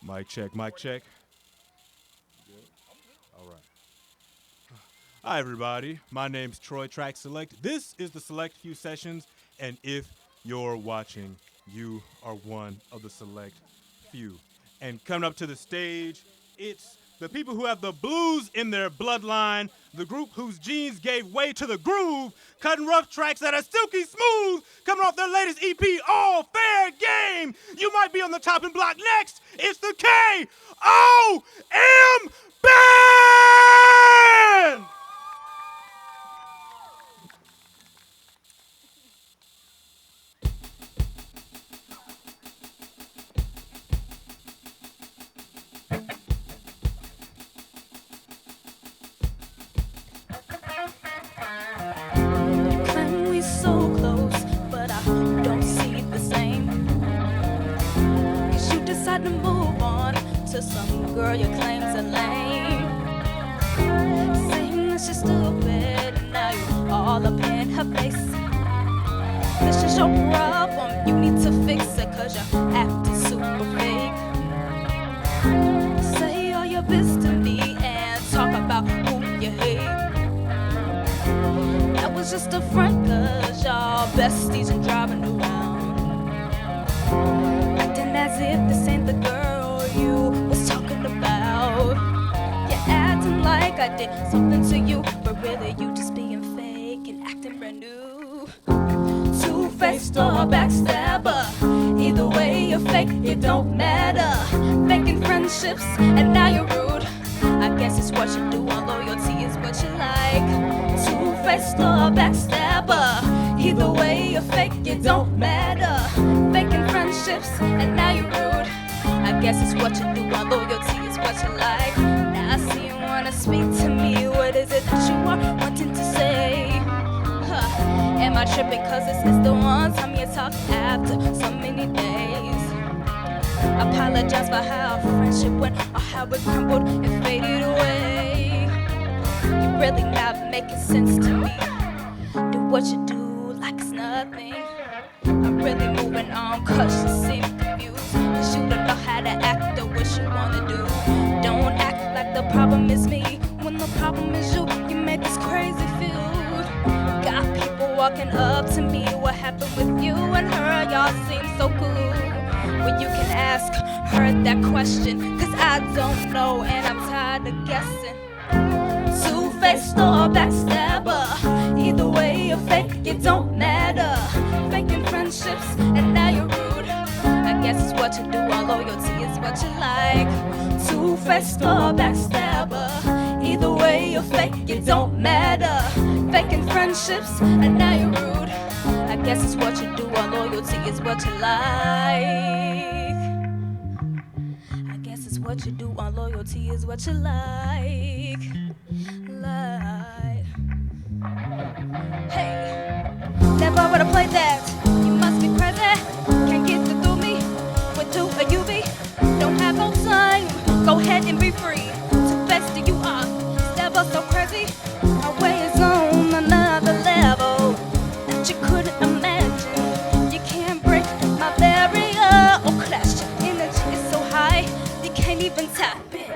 Mic check, mic check. Good. All right. Hi, everybody. My name's Troy Track Select. This is the Select Few Sessions, and if you're watching, you are one of the Select Few. And coming up to the stage, it's the people who have the blues in their bloodline, the group whose genes gave way to the groove, cutting rough tracks that are silky smooth, coming off their latest EP, All Fair Game. You might be on the chopping block next. It's the K.O.M. Band! Claim we so close, but I don't see it the same. 'Cause you decide to move on to some girl your claims are lame. Saying that she's stupid, and now you're all up in her face. This is your problem, you need to fix it, 'cause you're acting super fake. Say all your bits to me and talk about who you hate. That was just a front, 'cause y'all besties and driving around, acting as if this ain't the girl you was talking about. You're acting like I did something to you, but really you just being fake and acting brand new. Two-faced or backstabber, either way you're fake, it don't matter. Faking friendships and now you're rude, I guess it's what you do, all loyalty is what you like. Two-faced or backstabber, either way you're fake, it don't matter. Faking friendships and now you're rude, I guess it's what you do, all loyalty is what you like. Now I see you wanna speak to me, what is it that you are wanting to say? Am I tripping 'cause this is the one time you talk after so many days? Apologize for how our friendship went, or how it crumbled and faded away. You're really not making sense to me. Do what you do like it's nothing. I'm really moving on 'cause you seem confused, 'cause you don't know how to act or what you wanna do. Don't act like the problem is me when the problem is you. You make this crazy feud. Got people walking up to me, what happened with you and her? Y'all seem so cool. Well, you can ask her that question, 'cause I don't know and I'm tired of guessing. Two-faced or backstabber, either way you're fake, it don't matter. Faking friendships and now you're rude, I guess it's what you do, all loyalty is what you like. Two-faced or backstabber, either way you're fake, it don't matter. Faking friendships and now you're rude, I guess it's what you do, all loyalty is what you like. I guess it's what you do, all loyalty is what you like. Hey, never would have played that. You must be crazy. Can't get through me. With two or you be. Don't have no time. Go ahead and be free. Too fast you are. Never so crazy. My way is on another level that you couldn't imagine. You can't break my barrier or clash. Energy is so high you can't even tap it.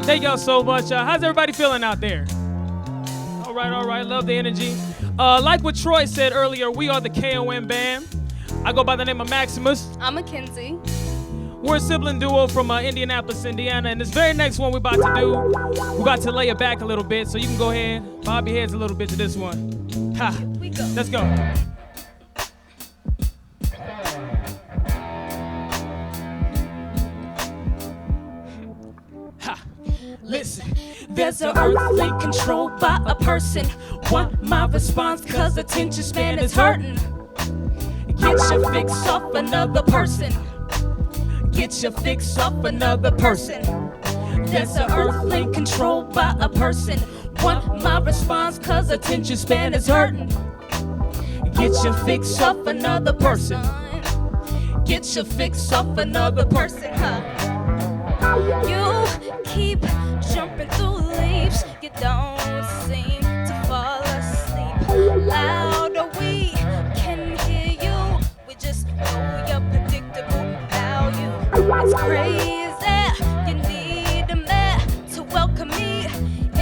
Thank y'all so much. How's everybody feeling out there? All right. Love the energy. Like what Troy said earlier, we are the KOM Band. I go by the name of Maximus. I'm Mackenzie. We're a sibling duo from Indianapolis, Indiana, and this very next one we're about to do, we're about to lay it back a little bit, so you can go ahead, bob your heads a little bit to this one. Ha! We go. Let's go. There's an earthling controlled by a person. Want my response cause attention span is hurting. Get your fix off another person. Get your fix off another person. There's an earthling controlled by a person. Want my response cause attention span is hurting. Get your fix off another person. Get your fix off another person, You keep jumping through leaves. You don't seem to fall asleep. Louder we can hear you. We just know your predictable value. It's crazy. You need a man to welcome me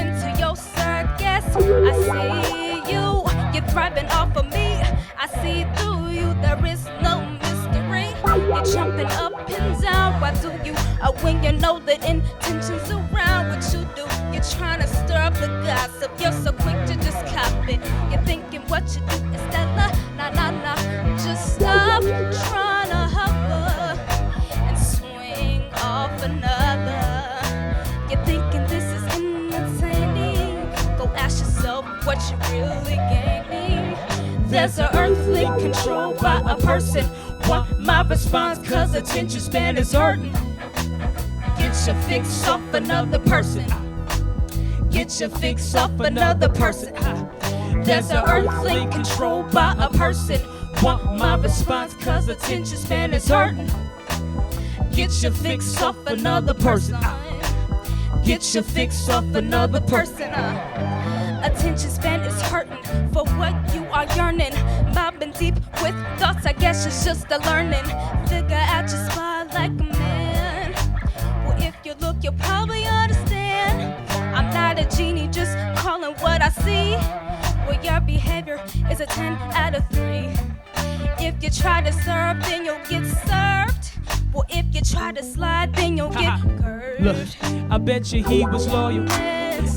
into your circus. I see you. You're thriving off of me. I see through you. There is no mystery. You're jumping up and down. Why do you? When you know that intentions around what you do, you're trying to stir up the gossip. You're so quick to just cop it. You're thinking what you do is that nah. Just stop trying to hover and swing off another. You're thinking this is entertaining. Go ask yourself what you really gaining. There's an earthling controlled by a person. Want my response cause attention span is hurting. Get your fix off another person. Get your fix off another person. There's an earthling controlled by a person. Want my response cause attention span is hurting. Get your fix off another person. Get your fix off another person. Attention span is hurting for what you are yearning. Mobbing deep with thoughts, I guess it's just a learning. Figure out your spot like a man. Well, if you look, you'll probably understand. I'm not a genie, just calling what I see. Well, your behavior is a 10 out of 3. If you try to serve, then you'll get served. Well, if you try to slide, then you'll get curved. Look, I bet you he was loyal,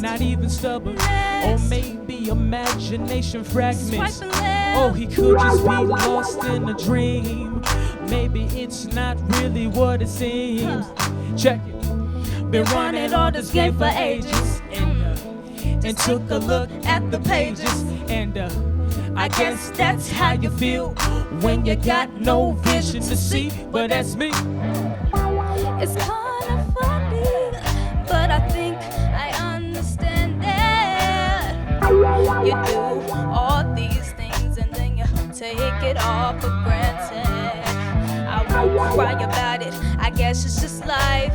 not even stubborn, or maybe imagination fragments. Oh, he could just be lost in a dream. Maybe it's not really what it seems. Check it. Been running all this game for ages, and took a look at the pages, and I guess that's how you feel when you got no vision to see. But that's me. It's kind of funny, but I think I understand it. You do all these things and then you take it all for granted. I won't cry about it, I guess it's just life.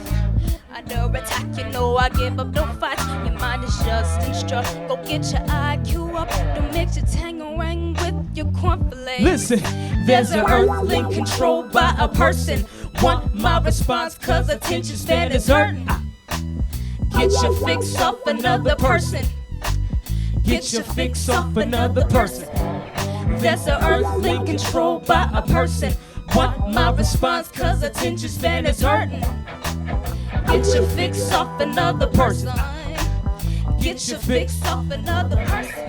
Under attack, you know I give up, no fight. Your mind is just instruct. Go get your IQ up. Don't mix your tangerang with your cornflakes. Listen, there's an earthling controlled by a person. Want my response cause attention span is hurting. Get your fix off another person. Get your fix off another person. There's an earthling controlled by a person. Want my response cause attention span is hurting. Get your fix off another person. Get your fix off another person.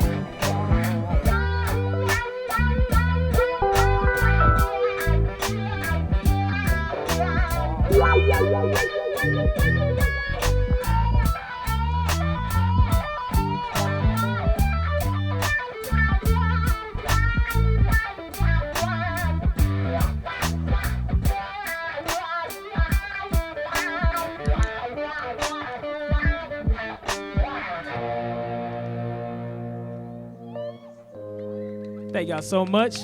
Thank y'all so much.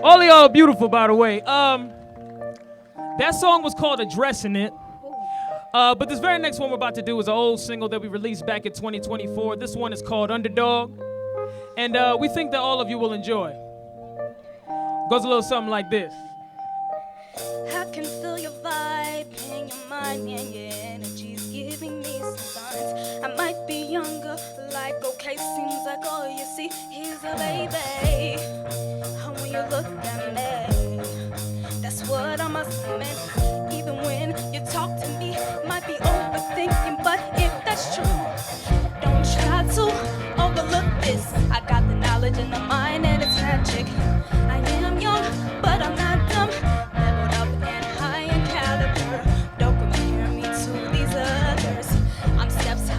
All of y'all are beautiful, by the way. That song was called Addressing It. But this very next one we're about to do is an old single that we released back in 2024. This one is called Underdog. And we think that all of you will enjoy. Goes a little something like this. I can feel your vibe in your mind, and your energy's giving me some signs. I might be younger, like okay, seems like all you see is a baby. And when you look at me, that's what I'm assuming. Even when you talk to me, might be overthinking, but if that's true, don't try to overlook this. I got the knowledge in the mind and it's magic. I am young, but I'm not dumb. Leveled up and high in caliber. Don't compare me to these others. I'm steps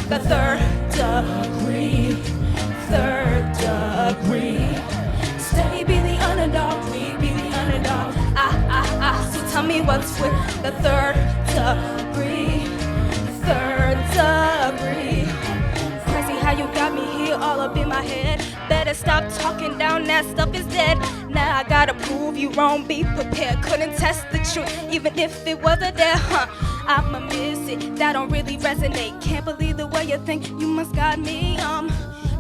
the third degree. Third degree. Steady be the underdog, we be the underdog. So tell me what's with the third degree. Third degree. Crazy how you got me here all up in my head. Better stop talking down, that stuff is dead. Now I gotta prove you wrong, be prepared. Couldn't test the truth, even if it wasn't there, I'ma miss it, that don't really resonate. Can't believe the way you think, you must got me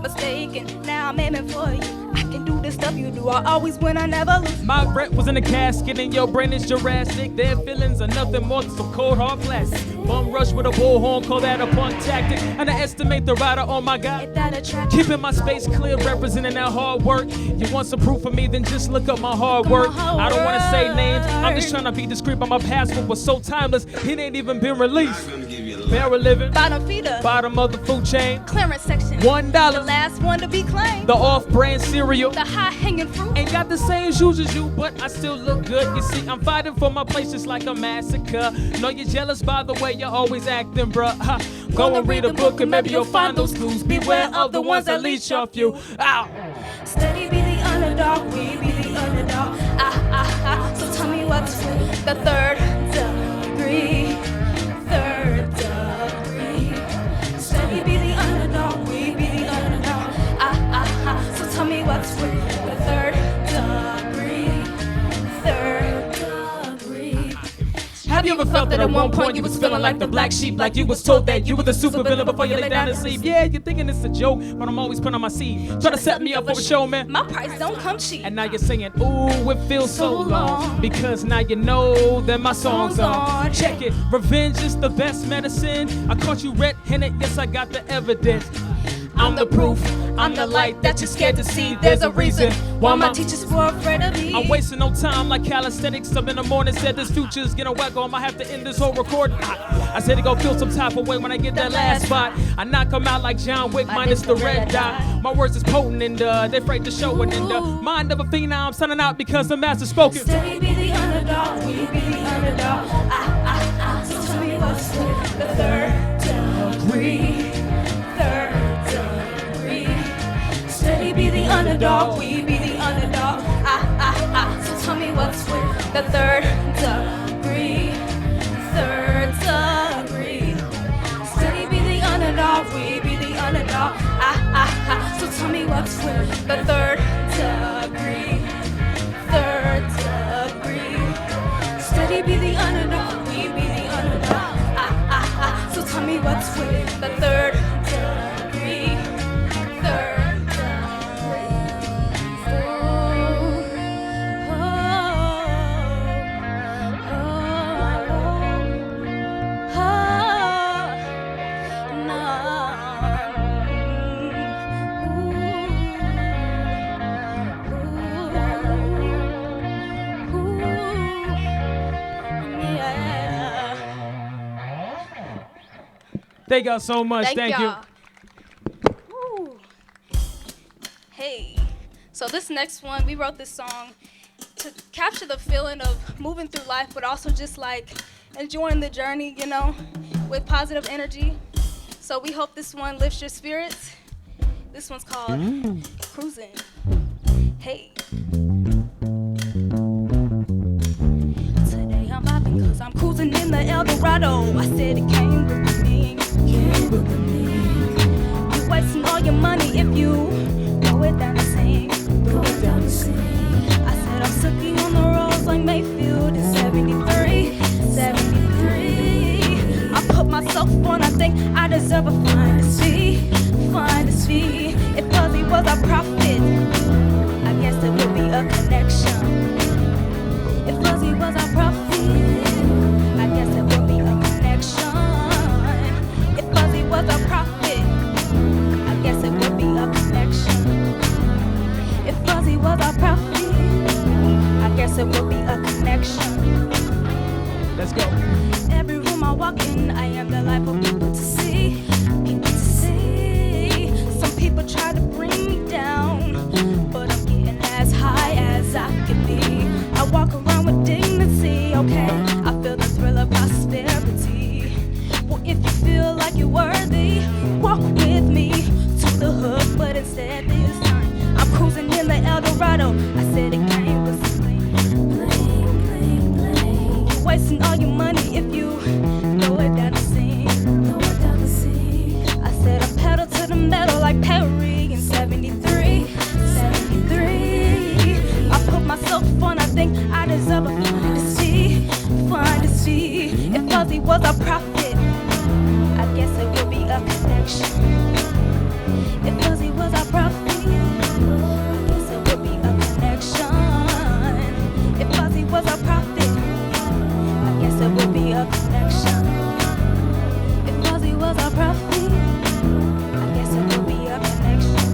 mistaken. Now I'm aiming for you, I can do the stuff you do, I always win, I never lose. My breath was in a casket and your brain is Jurassic. Their feelings are nothing more than some cold hard plastic. Bum rush with a bullhorn, call that a punk tactic. Underestimate the rider on my guy. Keeping my space clear, representing that hard work. You want some proof of me, then just look up my hard work. I don't wanna say names, I'm just trying to be discreet, but my password was so timeless, it ain't even been released. Barrel living, Bottom feeder, bottom of the food chain, clearance section, $1, the last one to be claimed, the off-brand cereal. the high-hanging fruit. Ain't got the same shoes as you, but I still look good. You see, I'm fighting for my place just like a massacre. Know you're jealous by the way you're always acting, bruh. Go and read a book and maybe you'll find those clues. Beware of the ones that leech off you. Ow! Steady be the underdog, we be the underdog. So tell me what's with the third degree. Third degree. Steady be the underdog, we be the underdog. So tell me what's with the third degree. Third degree. Have you ever felt that at one point you was feeling like the black sheep, like you was told that you were the supervillain before you lay down to sleep? Yeah, you're thinking it's a joke, but I'm always putting on my seat. Try to set me up for a show, man. My price don't come cheap. And now you're saying, ooh, it feels so long. Because now you know that my song's on. Check it, revenge is the best medicine. I caught you red-handed, yes, I got the evidence. I'm the proof, I'm the light that you're scared to see. There's a reason why my teachers were afraid of me. I'm wasting no time like calisthenics. Up in the morning, said this future's getting whack on. I have to end this whole recording. I said to go feel some type of way when I get that last spot. I knock 'em out like John Wick minus the red dot. My words is potent and they afraid to show it. And the mind of a phenom, I'm signing out because the master spoken. Steady be the underdog, we be the underdog. So tell me what's with the third degree. Third degree. Steady be the underdog, we be the underdog. So tell me what's with the third degree. Third degree. Steady be the underdog, we be the underdog. So tell me what's with the third degree. Third degree. Steady be the underdog, we be the underdog. So tell me what's with the third degree. Third degree. Thank y'all so much. Thank you. Woo. Hey, so this next one, we wrote this song to capture the feeling of moving through life, but also just like enjoying the journey, you know, with positive energy. So we hope this one lifts your spirits. This one's called Cruising. Hey. Today I'm vibing 'cause I'm cruising in the Eldorado. I said it came with me. You wasting all your money if you go it down the same. I said I'm sucking on the roads like Mayfield in 73. I put myself on, I think I deserve a finder's fee. If Fuzzy was a prophet, I guess it would be a connection. If Fuzzy was a prophet, I guess it would be a connection. If Fuzzy was a prophet, I guess it would be a connection. If Fuzzy was a prophet, I guess it would be a connection. Let's go. Every room I walk in, I am the light for people to see. People to see. Some people try to bring me down, but I'm getting as high as I can be. I walk around with dignity, okay? I feel the thrill of prosperity. Well, if you feel like you're worthy, instead this time. I'm cruising in the El Dorado. I said it came with some bling. You're wasting all your money if you throw it down the scene. I said I pedal to the metal like Perry in 73. I put myself on, I think I deserve a fantasy. If Fuzzy was a prophet, I guess it would be a connection. If Fuzzy was a prophet, I guess it would be a connection. If Fuzzy was a prophet, I guess it would be a connection. If Fuzzy was a prophet, I guess it would be a connection.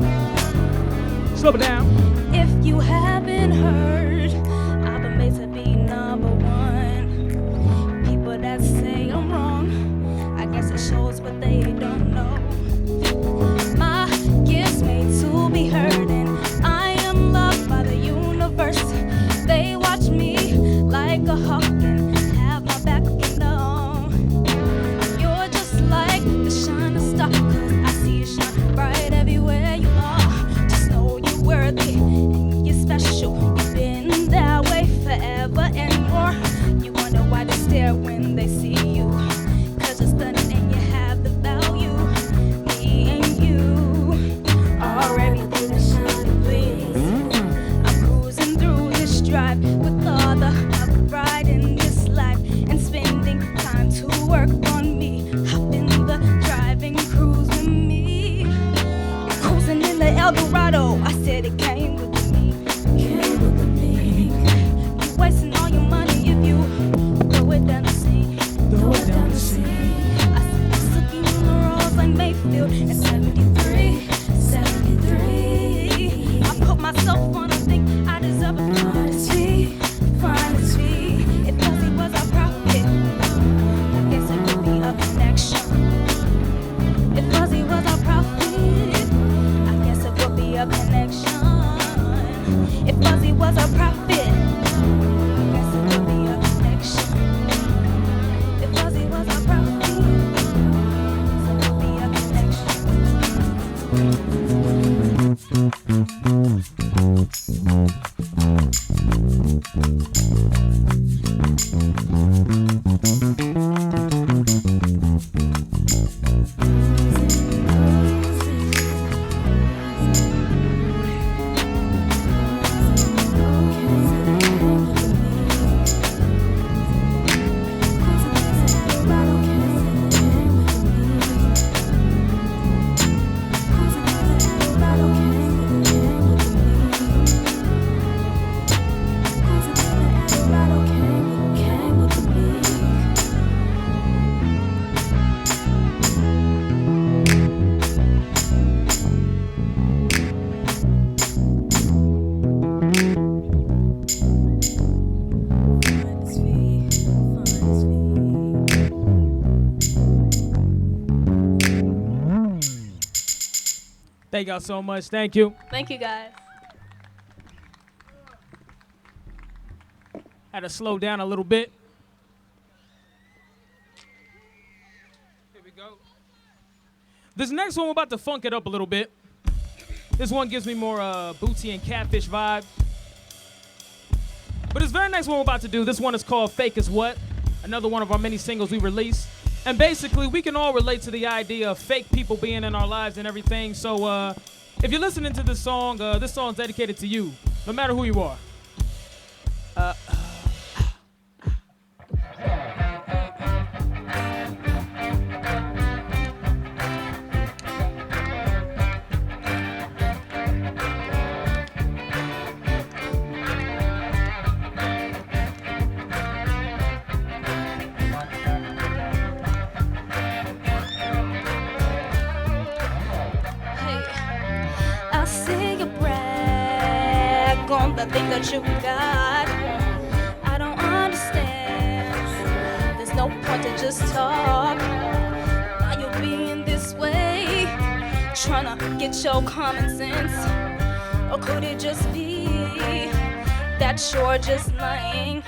Slow it down. If you haven't heard, I've been made to be number one. People that say I'm wrong, I guess it shows what they don't know. My gifts made to be heard, and I am loved by the universe. They watch me like a hawk and have my back, you know. You're just like the shining star, 'cause I see you shine bright everywhere you are. Just know you're worthy and you're special. You've been that way forever and more. You wonder why they stare when they see you, 'cause you're stunning and you have the value. Me and you are everything that shines and bleeds. I'm cruising through this drive with all the pride in this life and spending time to work on me. Hop in the driving cruise with me. You're cruising in the El Dorado. I said it came with me. You're wasting all your money if you throw it down the scene. I said I'm looking on the roads like Mayfield at 73. I put myself on, I think I deserve a fantasy. If Fuzzy was a prophet, I guess it would be a connection. If Fuzzy was a prophet, I guess it would be a connection. If Fuzzy was a prophet, I guess it would be a connection. If Fuzzy was a prophet, it would be a connection. Thank y'all so much. Thank you. Thank you, guys. Had to slow down a little bit. Here we go. This next one, we're about to funk it up a little bit. This one gives me more Booty and Catfish vibe. But this very next one we're about to do, this one is called Fake Is What. Another one of our many singles we released. And basically, we can all relate to the idea of fake people being in our lives and everything. So if you're listening to this song's dedicated to you, no matter who you are. I see you brag on the thing that you got. I don't understand. There's no point to just talk. Why you being this way? Tryna get your common sense. Or could it just be that you're just lying?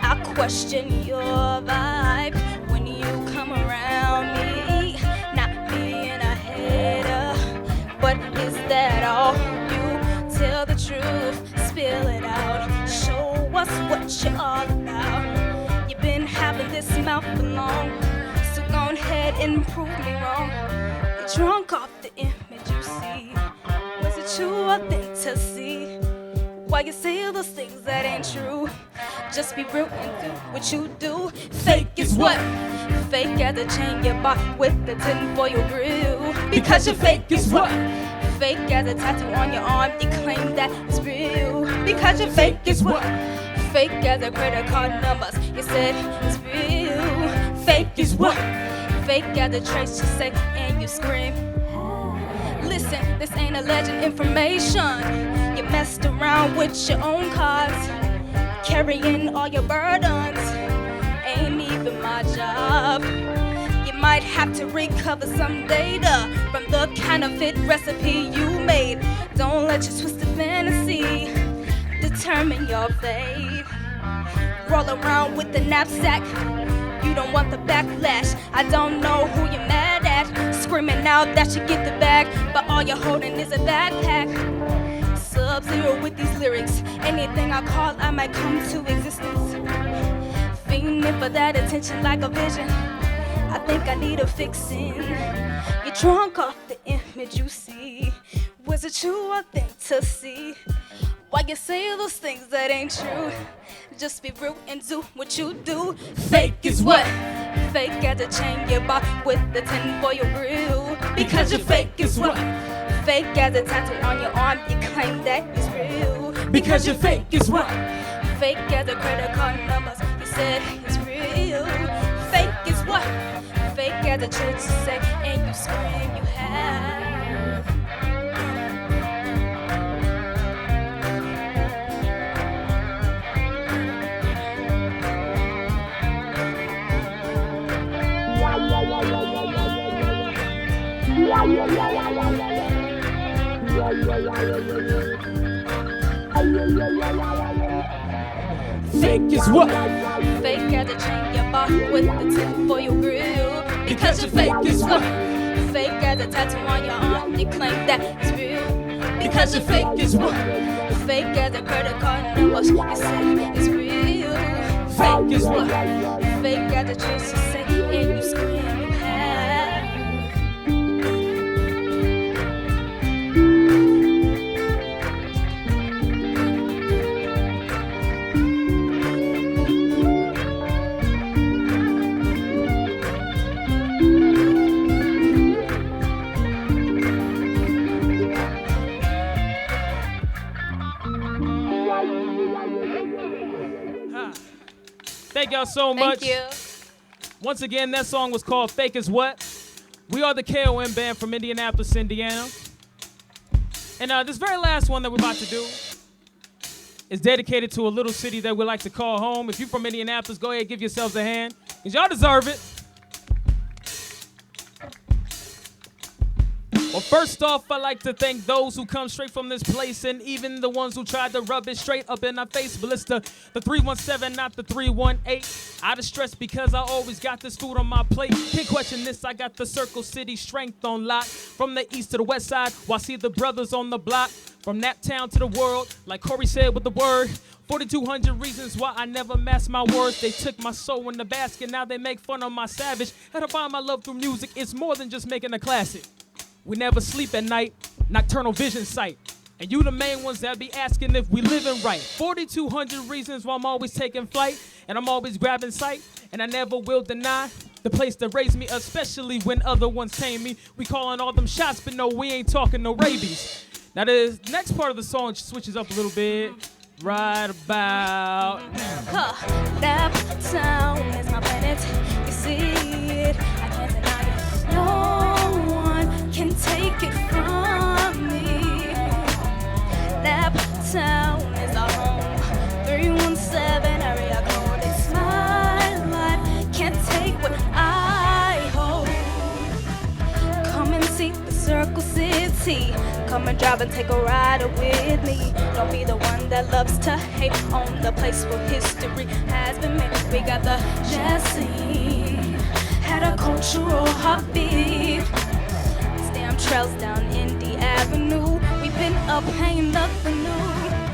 I question your vibe when you come around me. Not being a hater, but is truth, spill it out. Show us what you're all about. You've been having this mouth for long, so go ahead and prove me wrong. You're drunk off the image you see. Was it true or fantasy? Why you say those things that ain't true? Just be real and do what you do. Fake is what? Fake as a chain you bought with the tinfoil grill. Because you're fake is what? Fake as a tattoo on your arm, you claim that it's real. Because you're fake is what? Fake as a credit card numbers, you said it's real. Fake is what? Fake as a trace you say and you scream. Listen, this ain't alleged information. You messed around with your own cards, carrying all your burdens. Ain't even my job. You might have to recover some data from the counterfeit recipe you made. Don't let your twisted fantasy determine your fate. Roll around with the knapsack. You don't want the backlash. I don't know who you're mad at. Screaming out that you get the bag, but all you're holding is a backpack. Sub-zero with these lyrics. Anything I call, I might come to existence. Fiending for that attention like a vision. I think I need a fixin'. You're drunk off the image you see. Was it true or fantasy? Why you say those things that ain't true? Just be real and do what you do. Fake is what? Fake as a chain you bought with the tinfoil grill. Because you're fake is what? Fake as a tattoo on your arm, you claim that it's real. Because you're fake is what? Fake as a credit card numbers, you said it's real. Fake is what? Fake as a church you say and you scream you have. Fake is what? Fake as a chain you bought with the tinfoil grill. Because you're fake is what? Fake as a tattoo on your arm, you claim that it's real. Because you're fake is what? Fake as a credit card numbers, you say it's real. Fake is what? Fake as a truth you say and you scream you have. Thank y'all so much. Thank you. Once again, that song was called Fake Is What. We are the KOM band from Indianapolis, Indiana. And this very last one that we're about to do is dedicated to a little city that we like to call home. If you're from Indianapolis, go ahead, give yourselves a hand, because y'all deserve it. Well, first off, I'd like to thank those who come straight from this place and even the ones who tried to rub it straight up in our face. But it's the 317, not the 318. Out of stress because I always got this food on my plate. Can't question this, I got the Circle City strength on lock. From the east to the west side, while I see the brothers on the block. From Naptown to the world, like Corey said with the word. 4,200 reasons why I never masked my words. They took my soul in the basket, now they make fun of my savage. Had to find my love through music, it's more than just making a classic. We never sleep at night, nocturnal vision sight. And you the main ones that be asking if we living right. 4,200 reasons why I'm always taking flight, and I'm always grabbing sight, and I never will deny the place that raised me, especially when other ones tame me. We calling all them shots, but no, we ain't talking no rabies. Now the next part of the song switches up a little bit. Right about now. Naptown is my planet. You see it, I can't deny it. No one can take it from me. Naptown is our home. 317 area code. It's my life. Can't take what I hold. Come and see the Circle City. Come and drive and take a ride with me. Don't be the one that loves to hate on the place where history has been made. We got the jazz scene, had a cultural heartbeat. Stamp trails down Indy Avenue. We've been up, ain't nothing new.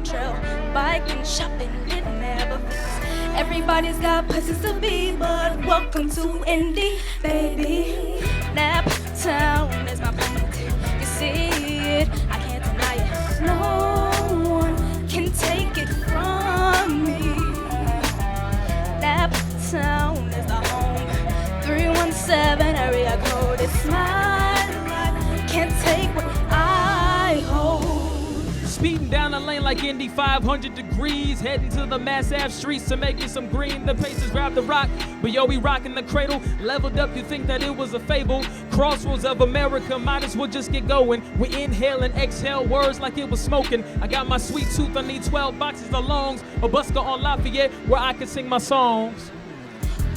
on trail. Biking, shopping, it never fails. Everybody's got places to be, but welcome to Indy, baby. Naptown is my planet. You see it, I can't deny it. No one can take it from me. Naptown is the home. 317 area code. It's my life. Can't take what I hold. Speeding down the lane like Indy 500 degrees, heading to the Mass Ave streets to make you some green. The paces grab the rock, but yo, we rocking the cradle. Leveled up, you think that it was a fable. Crossroads of America, might as well just get going. We inhale and exhale words like it was smoking. I got my sweet tooth, I need 12 boxes of longs. A busker on Lafayette where I can sing my songs.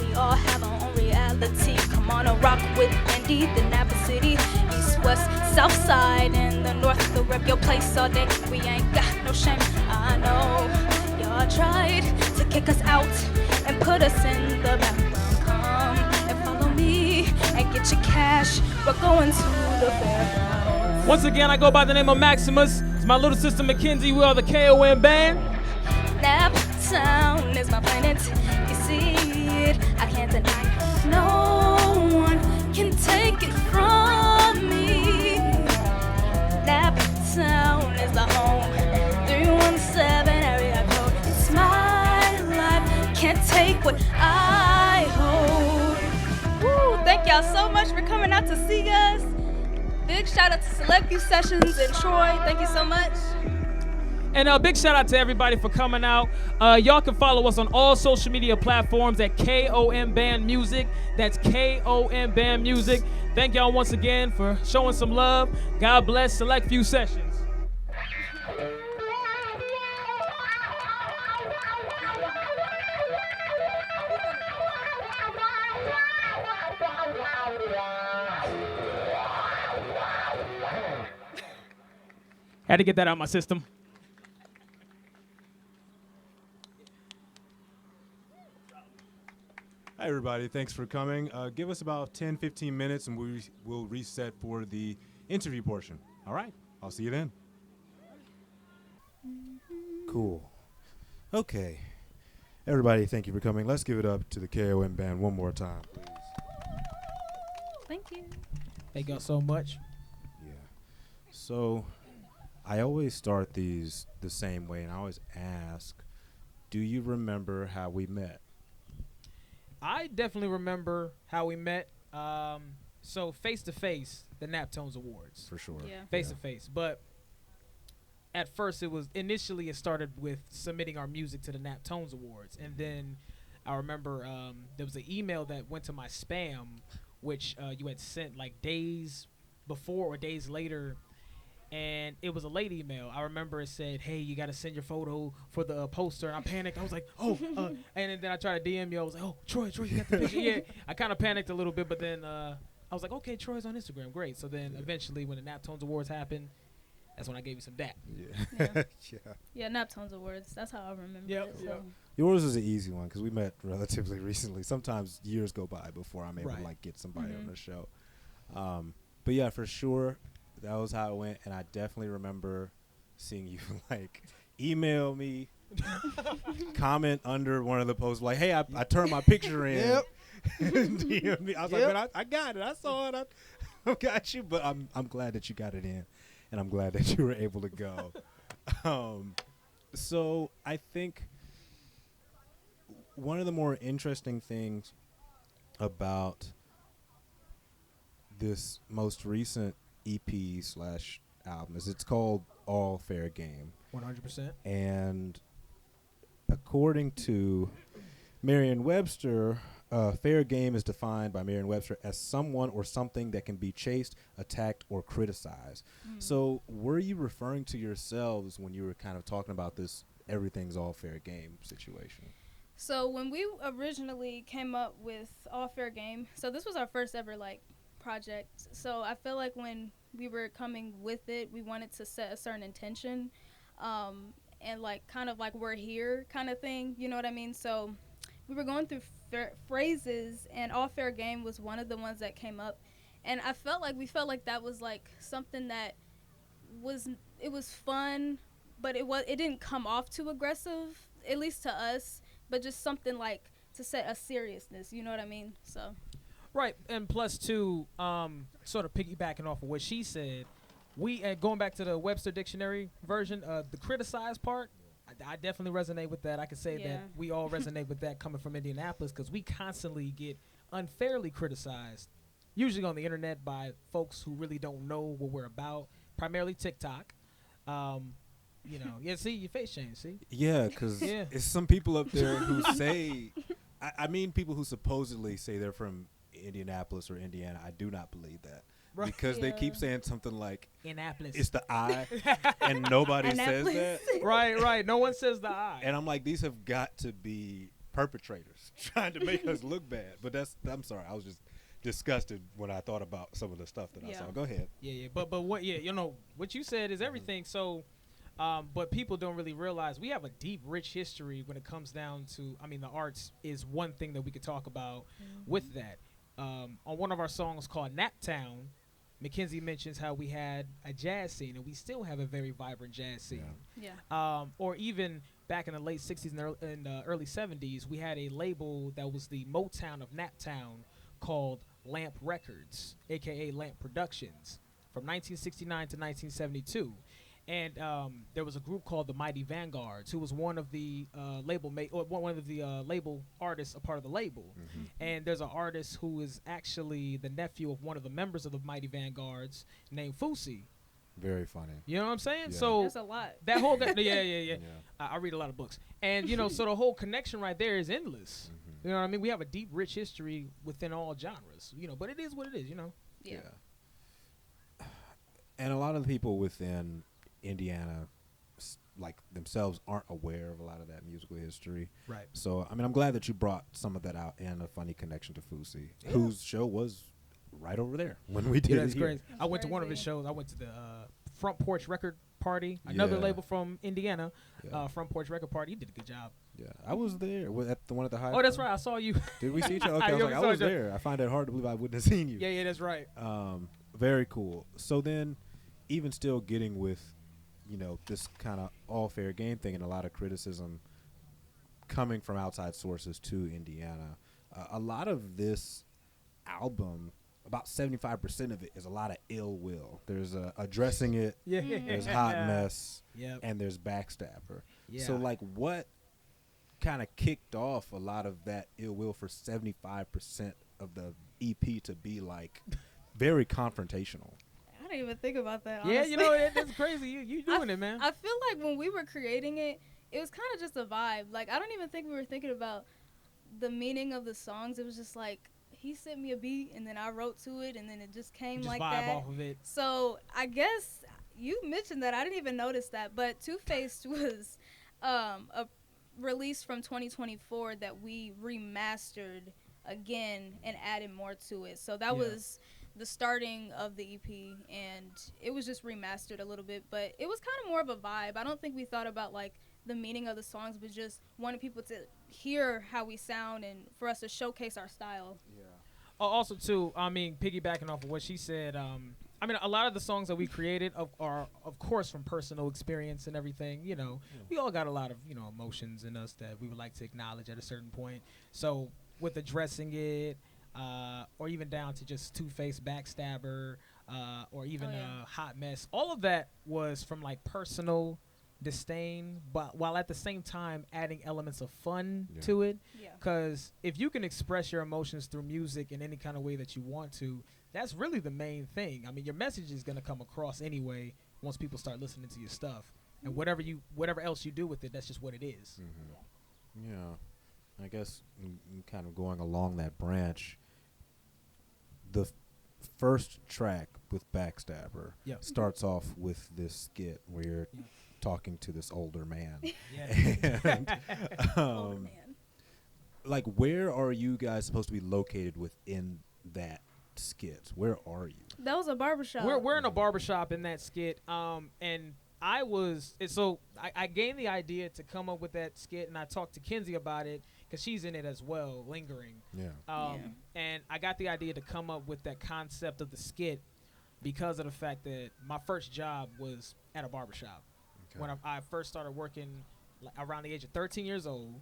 We all have our own reality. Come on and rock with Indy, the Napa City. East, west, south side, and the north. To rep your place all day. We ain't got no shame. I know y'all tried to kick us out and put us in the background. Come and follow me and get your cash. We're going to the fairgrounds. Once again, I go by the name of Maximus. It's my little sister Mackenzie. We are the KOM band. Naptown is my planet. You see it, I can't deny it. No one can take it from me. Naptown is the home. 317 area code. It's my life. Can't take what I hold. Woo! Thank y'all so much for coming out to see us. Big shout out to Select Few Sessions and Troy. Thank you so much. And a big shout out to everybody for coming out. Y'all can follow us on all social media platforms at KOM Band Music. That's KOM Band Music. Thank y'all once again for showing some love. God bless Select Few Sessions. Had to get that out of my system. Hi, everybody. Thanks for coming. Give us about 10, 15 minutes, and we'll reset for the interview portion. All right. I'll see you then. Cool. Okay. Everybody, thank you for coming. Let's give it up to the KOM band one more time, please. Thank you. Thank y'all so much. Yeah. So I always start these the same way, and I always ask, do you remember how we met? I definitely remember how we met. So face to face, the Naptones Awards. For sure. Yeah. Face to face. But at first it started with submitting our music to the Naptones Awards. And then I remember there was an email that went to my spam, which you had sent like days before or days later. And it was a late email. I remember it said, "Hey, you got to send your photo for the poster." And I panicked. I was like, "Oh!" And then I tried to DM you. I was like, "Oh, Troy, you got the picture?" Yeah. I kind of panicked a little bit, but then I was like, "Okay, Troy's on Instagram, great." So then eventually, when the Naptones Awards happened, that's when I gave you some dap. Yeah. Yeah, Naptones Awards. That's how I remember Yep. it. So. Yep. Yours is an easy one because we met relatively recently. Sometimes years go by before I'm able to like get somebody on the show. But yeah, for sure. That was how it went, and I definitely remember seeing you like email me, comment under one of the posts like, "Hey, I turned my picture in." Yep. DM me. I was like, "Man, I got it. I saw it. I got you." But I'm glad that you got it in, and I'm glad that you were able to go. So I think one of the more interesting things about this most recent EP/album is it's called All Fair Game. 100%. And according to Merriam-Webster, fair game is defined by Merriam-Webster as someone or something that can be chased, attacked, or criticized. So were you referring to yourselves when you were kind of talking about this everything's all fair game situation? So when we originally came up with All Fair Game, so this was our first ever project. So I feel like when we were coming with it, we wanted to set a certain intention, and kind of we're here kind of thing, you know what I mean? So we were going through phrases, and All Fair Game was one of the ones that came up, and we felt like that was something that was fun, but it didn't come off too aggressive, at least to us, but just something like to set a seriousness, you know what I mean? So Right, and plus too, sort of piggybacking off of what she said, we going back to the Webster Dictionary version, the criticized part, I definitely resonate with that. I can say that we all resonate with that coming from Indianapolis because we constantly get unfairly criticized, usually on the internet by folks who really don't know what we're about, primarily TikTok. See, your face changed, see? Yeah, because it's some people up there who say, I mean people who supposedly say they're from Indianapolis or Indiana. I do not believe that. Right. Because they keep saying something like Annapolis. It's the I, and nobody says that. Right. No one says the I. And I'm like, these have got to be perpetrators trying to make us look bad. But I'm sorry, I was just disgusted when I thought about some of the stuff that I saw. Go ahead. Yeah. But what what you said is everything. So, but people don't really realize we have a deep, rich history when it comes down to. I mean, the arts is one thing that we could talk about with that. On one of our songs called Naptown, Mackenzie mentions how we had a jazz scene, and we still have a very vibrant jazz scene. Yeah. Or even back in the late 60s and early 70s, we had a label that was the Motown of Naptown called Lamp Records, a.k.a. Lamp Productions, from 1969 to 1972. And there was a group called the Mighty Vanguards, who was one of the label artists, a part of the label. Mm-hmm. And there's an artist who is actually the nephew of one of the members of the Mighty Vanguards named Fousey. Very funny. You know what I'm saying? Yeah. So that's a lot. That whole yeah. I read a lot of books, and so the whole connection right there is endless. Mm-hmm. You know what I mean? We have a deep, rich history within all genres. But it is what it is. Yeah. And a lot of the people within Indiana like themselves aren't aware of a lot of that musical history. Right. So I'm glad that you brought some of that out and a funny connection to Fousey, whose show was right over there when we did it. That's crazy. I went to one of his shows. I went to the Front Porch Record Party, another label from Indiana. Front Porch Record Party. He did a good job. Yeah, I was there at the one at the high. Oh, that's right. I saw you. Did we see each other? Okay, I was there. I find it hard to believe I wouldn't have seen you. Yeah, that's right. Very cool. So then, even still getting with this kind of all fair game thing and a lot of criticism coming from outside sources to Indiana. A lot of this album, about 75% of it is a lot of ill will. There's addressing it, there's hot mess, and there's backstabber. Yeah. So what kind of kicked off a lot of that ill will for 75% of the EP to be very confrontational? I didn't even think about that, honestly. Yeah, that's crazy. You doing it, man. I feel like when we were creating it, it was kind of just a vibe. I don't even think we were thinking about the meaning of the songs. It was just he sent me a beat, and then I wrote to it, and then it just came just like vibe that. Off of it. So I guess you mentioned that. I didn't even notice that. But Two-Faced was a release from 2024 that we remastered again and added more to it. So that was the starting of the EP, and it was just remastered a little bit, but it was kind of more of a vibe. I don't think we thought about the meaning of the songs, but just wanted people to hear how we sound and for us to showcase our style. Yeah. Also too, piggybacking off of what she said, a lot of the songs that we created are of course from personal experience and everything. We all got a lot of emotions in us that we would like to acknowledge at a certain point. So with addressing it, or even down to just Two-Faced Backstabber, or even Hot Mess. All of that was from personal disdain, but while at the same time adding elements of fun to it. Because if you can express your emotions through music in any kind of way that you want to, that's really the main thing. Your message is going to come across anyway once people start listening to your stuff. And whatever else you do with it, that's just what it is. Mm-hmm. Yeah. I guess kind of going along that branch, the first track with Backstabber starts off with this skit where you're talking to this older man. And, older man. Where are you guys supposed to be located within that skit? Where are you? That was a barbershop. We're in a barbershop in that skit, and I gained the idea to come up with that skit, and I talked to Kenzie about it because she's in it as well, lingering. And I got the idea to come up with that concept of the skit because of the fact that my first job was at a barbershop. when I first started working around the age of 13 years old.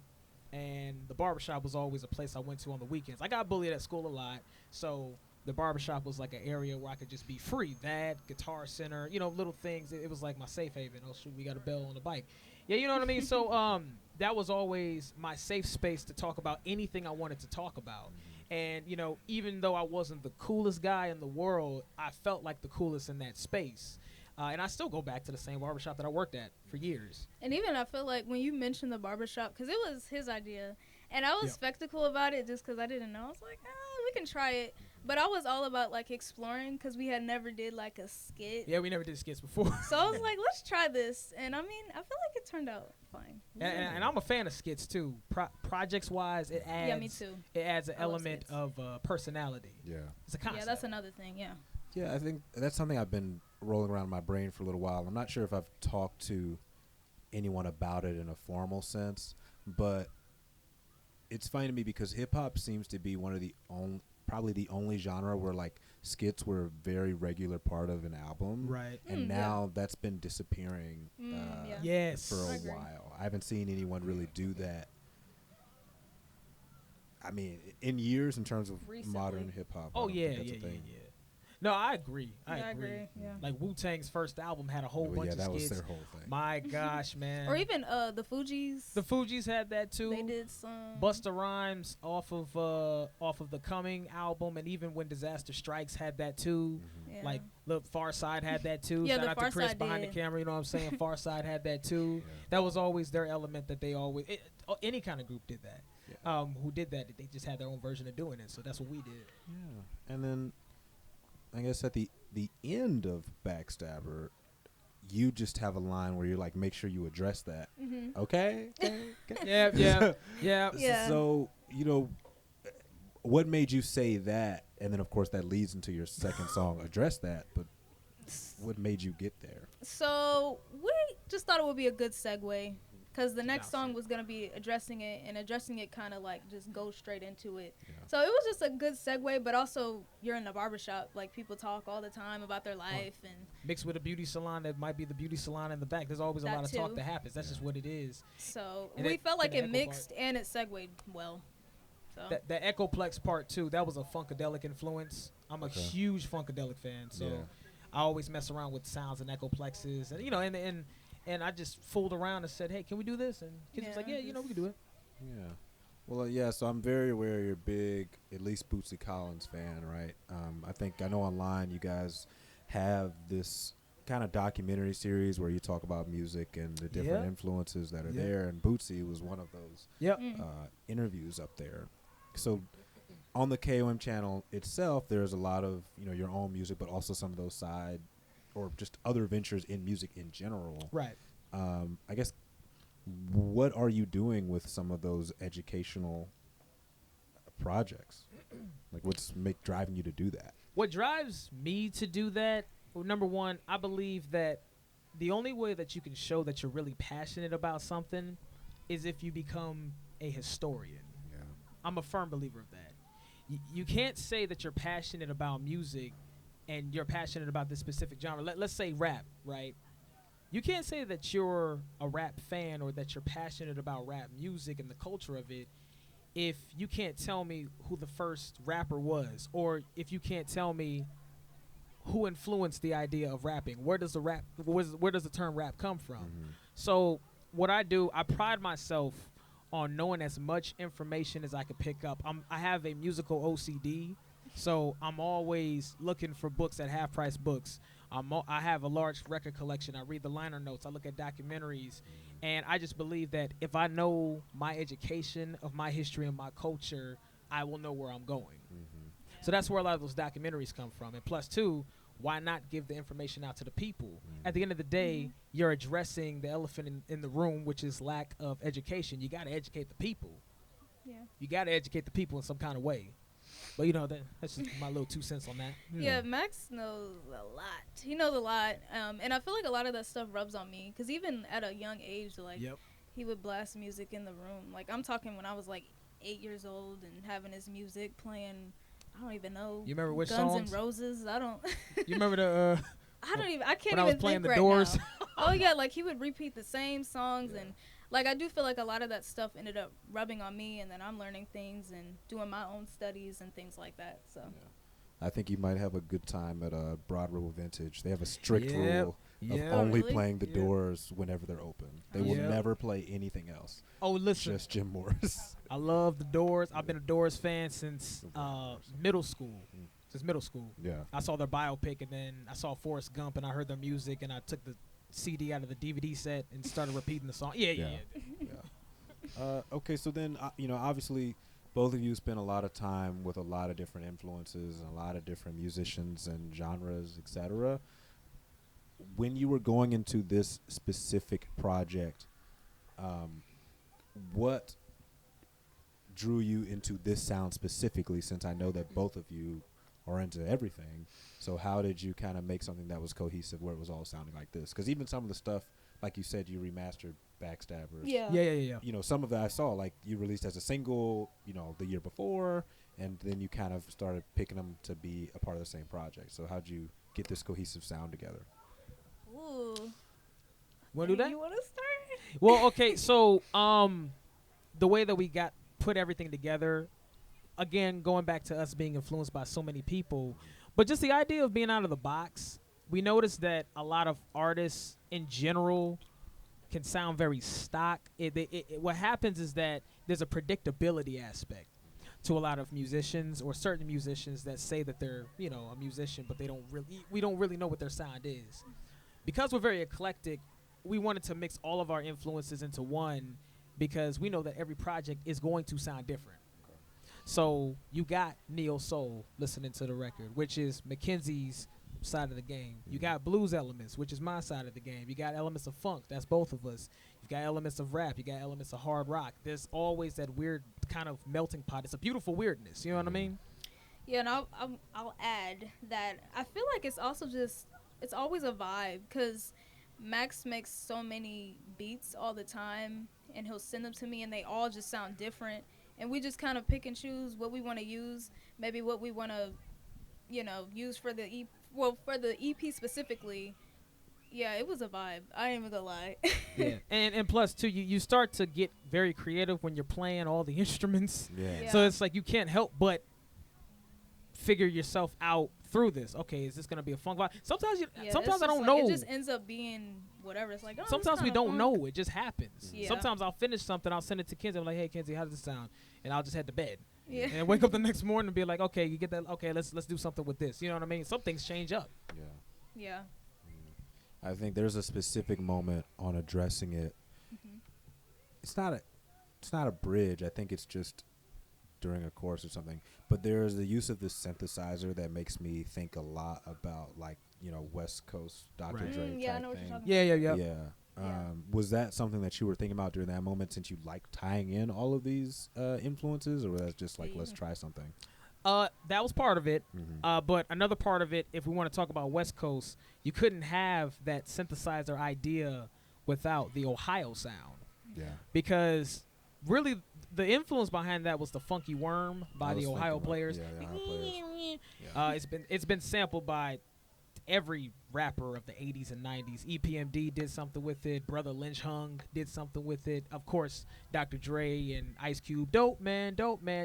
And the barbershop was always a place I went to on the weekends. I got bullied at school a lot, so the barbershop was like an area where I could just be free. That, Guitar Center, little things. It was like my safe haven. Oh, shoot, we got a bell on the bike. Yeah, you know what I mean? So that was always my safe space to talk about anything I wanted to talk about. And, even though I wasn't the coolest guy in the world, I felt like the coolest in that space. And I still go back to the same barbershop that I worked at for years. And even I feel like when you mentioned the barbershop, because it was his idea, and I was skeptical about it just because I didn't know. I was like, we can try it. But I was all about, like, exploring because we had never did, like, a skit. Yeah, we never did skits before. So I was like, let's try this. And, I mean, I feel like it turned out fine. And I'm a fan of skits, too. Projects-wise, it adds... Yeah, me too. It adds an element of personality. Yeah. It's a concept. Yeah, that's another thing, yeah. Yeah, I think that's something I've been rolling around in my brain for a little while. I'm not sure if I've talked to anyone about it in a formal sense, but it's funny to me because hip-hop seems to be one of the probably the only genre where like skits were a very regular part of an album. Right. And now that's been disappearing Yes. for a while. I haven't seen anyone really do that. I mean, in years in terms of Recently. modern hip-hop. Oh, I don't yeah. think that's a thing. No, I agree. I agree, yeah. Like Wu-Tang's first album had a whole bunch of that skits. was their whole thing. My gosh, man. Or even the Fugees. The Fugees had that too. They did some. Busta Rhymes off of the Coming album, and even When Disaster Strikes had that too. Yeah. Like the Far Side had that too. Yeah, Shout the out to Chris Pharcyde behind did. the camera. You know what I'm saying? Far Side had that too. Yeah. That was always their element that they always. Any kind of group did that. Yeah. Who did that? They just had their own version of doing it. So that's what we did. Yeah. And then I guess at the end of Backstabber, you just have a line where you're like, make sure you address that. Mm-hmm. Okay? Yeah. Yeah. So, what made you say that? And then, of course, that leads into your second song, Address That. But what made you get there? So we just thought it would be a good segue because the next Bouncy. song was going to be addressing it kind of like just go straight into it. Yeah. So it was just a good segue, but also you're in the barbershop. Like people talk all the time about their life and Mixed with a beauty salon that might be the beauty salon in the back. There's always a That lot of talk too. that happens. That's just what it is. so And we it- felt like and the it echo mixed part. and it segued well. So The Echoplex part two, that was a Funkadelic influence. I'm a Okay. huge Funkadelic fan, so Yeah. I always mess around with sounds and Echoplexes, and I just fooled around and said, hey, can we do this? And kids was like, yeah, we can do it. Yeah. Well, so I'm very aware you're a big, at least Bootsy Collins fan, right? I know online you guys have this kind of documentary series where you talk about music and the different Yeah. influences that are Yeah. there, and Bootsy was one of those Yep. interviews up there. So on the KOM channel itself, there's a lot of your own music, but also some of those side or just other ventures in music in general. Right. I guess, what are you doing with some of those educational projects? Like, what's driving you to do that? What drives me to do that, well, number one, I believe that the only way that you can show that you're really passionate about something is if you become a historian. Yeah. I'm a firm believer of that. You can't say that you're passionate about music and you're passionate about this specific genre. Let's say rap, right? You can't say that you're a rap fan or that you're passionate about rap music and the culture of it if you can't tell me who the first rapper was, or if you can't tell me who influenced the idea of rapping. Where does the term rap come from? Mm-hmm. So what I do, I pride myself on knowing as much information as I could pick up. I have a musical OCD, so I'm always looking for books at half-price books. I have a large record collection. I read the liner notes. I look at documentaries. And I just believe that if I know my education of my history and my culture, I will know where I'm going. Mm-hmm. So that's where a lot of those documentaries come from. And plus, two, why not give the information out to the people? At the end of the day, you're addressing the elephant in the room, which is lack of education. You got to educate the people. yeah. You got to educate the people in some kind of way. But, that's just my little 2 cents on that. Yeah, Max knows a lot. He knows a lot, and I feel like a lot of that stuff rubs on me. Because even at a young age, like, Yep. he would blast music in the room. Like, I'm talking when I was, like, 8 years old and having his music playing, I don't even know. You remember which Guns songs? N' Roses? I don't. You remember the... I can't when I was even playing think the right Doors. now. Oh yeah, like he would repeat the same songs, and like I do feel like a lot of that stuff ended up rubbing on me, and then I'm learning things and doing my own studies and things like that. So I think you might have a good time at Broad Ripple Vintage. They have a strict Yep, rule of yep. only really? playing the Yep. Doors whenever they're open. They will Yep. never play anything else. Oh, listen, Just Jim Morris. I love the Doors. I've been a Doors fan since middle school. Mm. Since middle school. Yeah. I saw their biopic, and then I saw Forrest Gump, and I heard their music, and I took the CD out of the DVD set and started repeating the song. Yeah. Yeah. Okay, so then, obviously, both of you spend a lot of time with a lot of different influences and a lot of different musicians and genres, etc. When you were going into this specific project, what drew you into this sound specifically, since I know that both of you are into everything? So how did you kind of make something that was cohesive where it was all sounding like this? Because even some of the stuff, like you said, you remastered Backstabbers. Yeah. Some of that I saw, like, you released as a single, the year before, and then you kind of started picking them to be a part of the same project. So how'd you get this cohesive sound together? ooh, Want to do that? You want to start? Well, okay, so the way that we put everything together, again, going back to us being influenced by so many people, but just the idea of being out of the box, we noticed that a lot of artists in general can sound very stock. What happens is that there's a predictability aspect to a lot of musicians, or certain musicians that say that they're, a musician, but we don't really know what their sound is. Because we're very eclectic, we wanted to mix all of our influences into one, because we know that every project is going to sound different. So you got neo soul listening to the record, which is Mackenzie's side of the game. You got blues elements, which is my side of the game. You got elements of funk, that's both of us. You got elements of rap, you got elements of hard rock. There's always that weird kind of melting pot. It's a beautiful weirdness, you know what I mean? Yeah, and I'll add that I feel like it's also it's always a vibe, because Max makes so many beats all the time, and he'll send them to me, and they all just sound different. And we just kind of pick and choose what we want to use, maybe what we want to, use for the for the EP specifically. Yeah, it was a vibe. I ain't even gonna lie. Yeah, and plus too, you start to get very creative when you're playing all the instruments. Yeah. So it's like you can't help but figure yourself out through this. Okay, is this gonna be a funk vibe? Sometimes sometimes I don't know. It just ends up being whatever. It's like, oh, Sometimes we don't know. It just happens. Yeah. Sometimes I'll finish something, I'll send it to Kenzie. I'm like, hey Kenzie, how does this sound? And I'll just head to bed. Yeah. And wake up the next morning and be like, okay, you get that? Okay, let's do something with this. You know what I mean? Some things change up. Yeah. Yeah. I think there's a specific moment on addressing it. Mm-hmm. It's not a bridge. I think it's just during a chorus or something. But there's the use of this synthesizer that makes me think a lot about, like, West Coast Dr. Right. Dre Yeah, I type know what thing. you're talking Yeah. Yeah. Was that something that you were thinking about during that moment, since you like tying in all of these influences, or was that just like, let's try something? That was part of it. Mm-hmm. But another part of it, if we want to talk about West Coast, you couldn't have that synthesizer idea without the Ohio sound. Yeah. Because really the influence behind that was the Funky Worm by I the was Ohio thinking Players. about- yeah, the Ohio Players. Yeah. It's been sampled by every rapper of the 80s and 90s. EPMD did something with it. Brother Lynch Hung did something with it. Of course, Dr. Dre and Ice Cube. Dope man.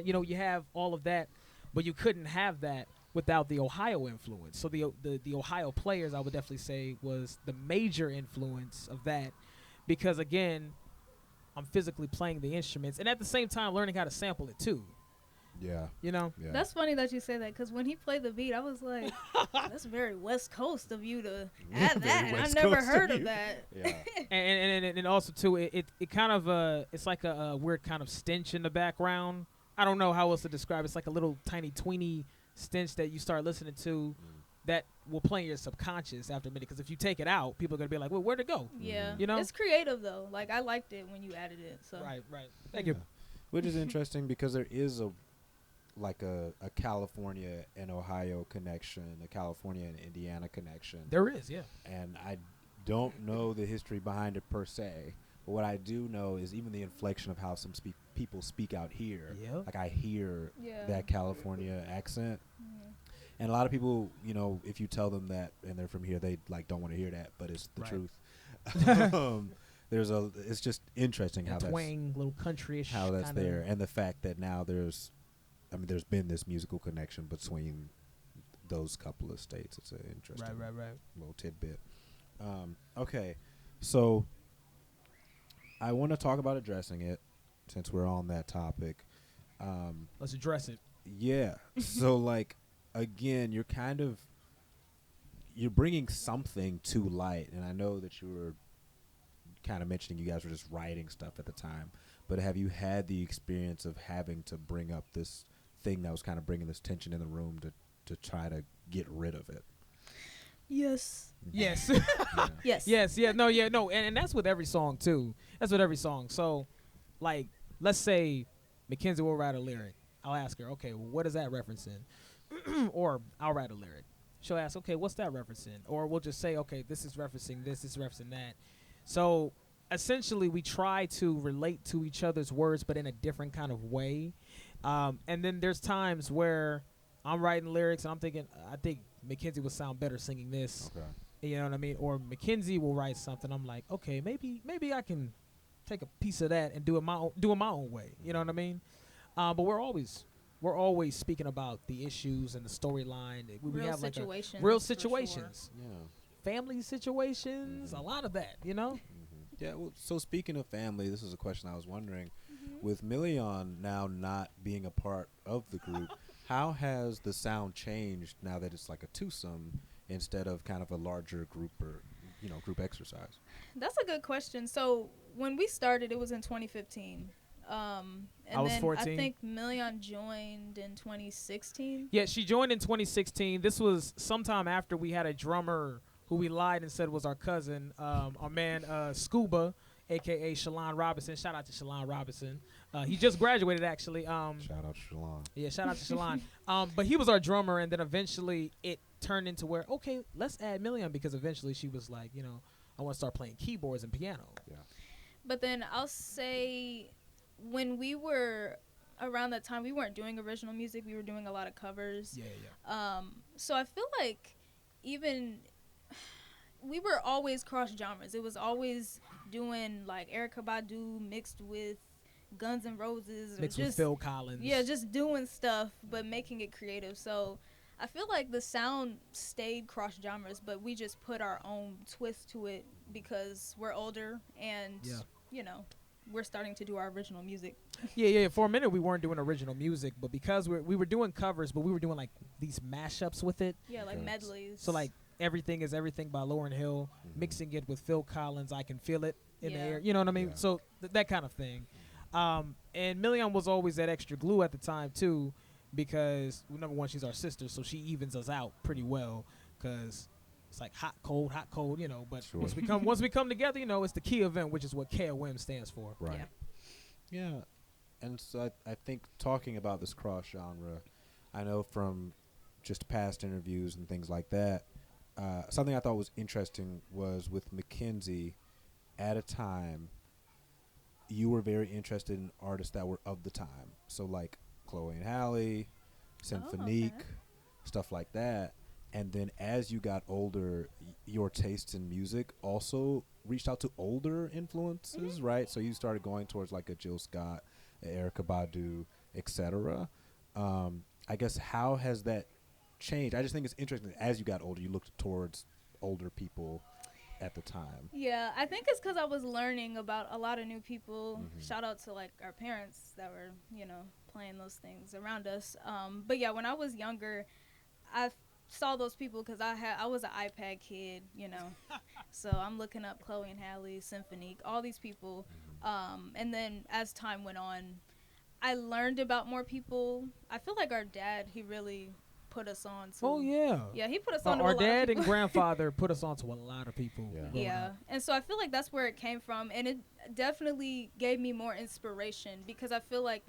You have all of that, but you couldn't have that without the Ohio influence. So the Ohio Players, I would definitely say, was the major influence of that, because again, I'm physically playing the instruments and at the same time learning how to sample it too. Yeah. Yeah. That's funny that you say that, because when he played the beat, I was like, that's very West Coast of you to add that. West I never Coast heard of of you. that. Yeah. and also too, it kind of it's like a weird kind of stench in the background. I don't know how else to describe it. It's like a little tiny tweeny stench that you start listening to that will play in your subconscious after a minute, because if you take it out, people are going to be like, well, where'd it go? Yeah. It's creative though. Like, I liked it when you added it. So Right. Thank you. Which is interesting, because there is a California and Ohio connection, a California and Indiana connection. There is, yeah. And I don't know the history behind it per se, but what I do know is even the inflection of how some people speak out here. Yep. Like, I hear Yeah. that California accent. Mhm. And a lot of people, if you tell them that and they're from here, they don't want to hear that, but it's the Right. truth. um, it's just interesting how that's twang, little countryish. how that's kinda. there, and the fact that now there's been this musical connection between those couple of states. It's an interesting Right. little tidbit. Okay, so I want to talk about addressing it since we're on that topic. Let's address it. Yeah. So like again, you're bringing something to light, and I know that you were kind of mentioning you guys were just writing stuff at the time, but have you had the experience of having to bring up this thing that was kind of bringing this tension in the room to try to get rid of it? Yes. Yes. Yeah. Yes. Yes. Yeah. No. Yeah. No. And that's with every song too. That's with every song. So, like, let's say Mackenzie will write a lyric. I'll ask her, okay, well, what is that referencing? Or I'll write a lyric. She'll ask, okay, what's that referencing? Or we'll just say, okay, this is referencing this is referencing that. So essentially, we try to relate to each other's words, but in a different kind of way. And then there's times where I'm writing lyrics and I'm thinking, I think Mackenzie would sound better singing this. Okay. You know what I mean? Or Mackenzie will write something. I'm like, okay, maybe I can take a piece of that and do it my own way. You know what I mean? But we're always speaking about the issues and the storyline. We Real have like situations. real for sure. situations, Yeah. family situations, a lot of that. You know? Yeah. Well, so speaking of family, this is a question I was wondering. Mm-hmm. With Million now not being a part of the group, how has the sound changed now that it's like a twosome instead of kind of a larger group or group exercise? That's a good question. So when we started, it was in 2015. And I was then 14. I think Million joined in 2016. Yeah, she joined in 2016. This was sometime after we had a drummer who we lied and said was our cousin, our man Scuba, a.k.a. Shalon Robinson. Shout out to Shalon Robinson. He just graduated, actually. Shout out to Shalon. Yeah, shout out to Shalon. But he was our drummer, and then eventually it turned into where, okay, let's add Million, because eventually she was like, I want to start playing keyboards and piano. Yeah. But then I'll say when we were around that time, we weren't doing original music. We were doing a lot of covers. Yeah. So I feel like even we were always cross genres. It was always doing like Erykah Badu mixed with Guns N' Roses, or Mixed just with Phil Collins. yeah, just doing stuff but making it creative. So I feel like the sound stayed cross genres, but we just put our own twist to it because we're older and we're starting to do our original music. Yeah. For a minute, we weren't doing original music, but because we were doing covers, but we were doing like these mashups with it. Yeah, like Okay. medleys. So like Everything Is Everything by Lauryn Hill, mixing it with Phil Collins, I Can Feel It in the Yeah. air. You know what I mean? Yeah. So that kind of thing. And Million was always that extra glue at the time too, because number one, she's our sister, so she evens us out pretty well. Because it's like hot, cold, But Sure. once we come together, it's the key event, which is what KOM stands for. Right. Yeah. And so I think talking about this cross genre, I know from just past interviews and things like that, something I thought was interesting was with Mackenzie, at a time, you were very interested in artists that were of the time. So like Chloe and Halle, Symphonique, okay. stuff like that. And then as you got older, your tastes in music also reached out to older influences, right? So you started going towards like a Jill Scott, Erykah Badu, etc. I guess how has that changed? I just think it's interesting that as you got older, you looked towards older people at the time. Yeah, I think it's because I was learning about a lot of new people. Shout out to like our parents that were, playing those things around us. But yeah, when I was younger, I saw those people because I was an iPad kid, So I'm looking up Chloe and Halle, Symphonique, all these people. And then as time went on, I learned about more people. I feel like our dad, he really put us on to. Oh yeah. Yeah, he put us on to a Our lot of dad and people. grandfather put us on to a lot of people. Yeah. growing Yeah, up. and so I feel like that's where it came from, and it definitely gave me more inspiration because I feel like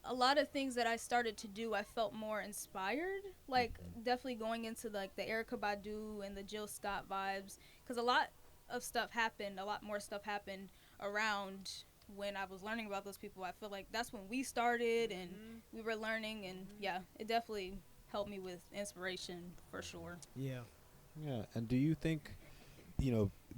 a lot of things that I started to do, I felt more inspired, like definitely going into like the Erykah Badu and the Jill Scott vibes, because a lot more stuff happened around when I was learning about those people. I feel like that's when we started and we were learning, and yeah, it definitely helped me with inspiration for sure. Yeah. Yeah, and do you think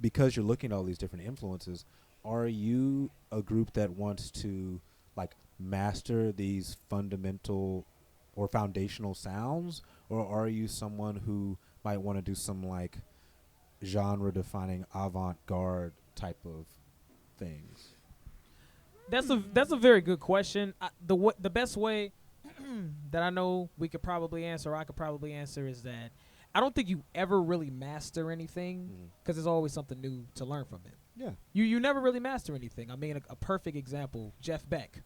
because you're looking at all these different influences, are you a group that wants to like master these fundamental or foundational sounds, or are you someone who might want to do some like genre-defining avant-garde type of things? That's a very good question. The best way that I know we could probably answer, or I could probably answer, is that I don't think you ever really master anything because there's always something new to learn from it. Yeah. You never really master anything. I mean, a perfect example, Jeff Beck,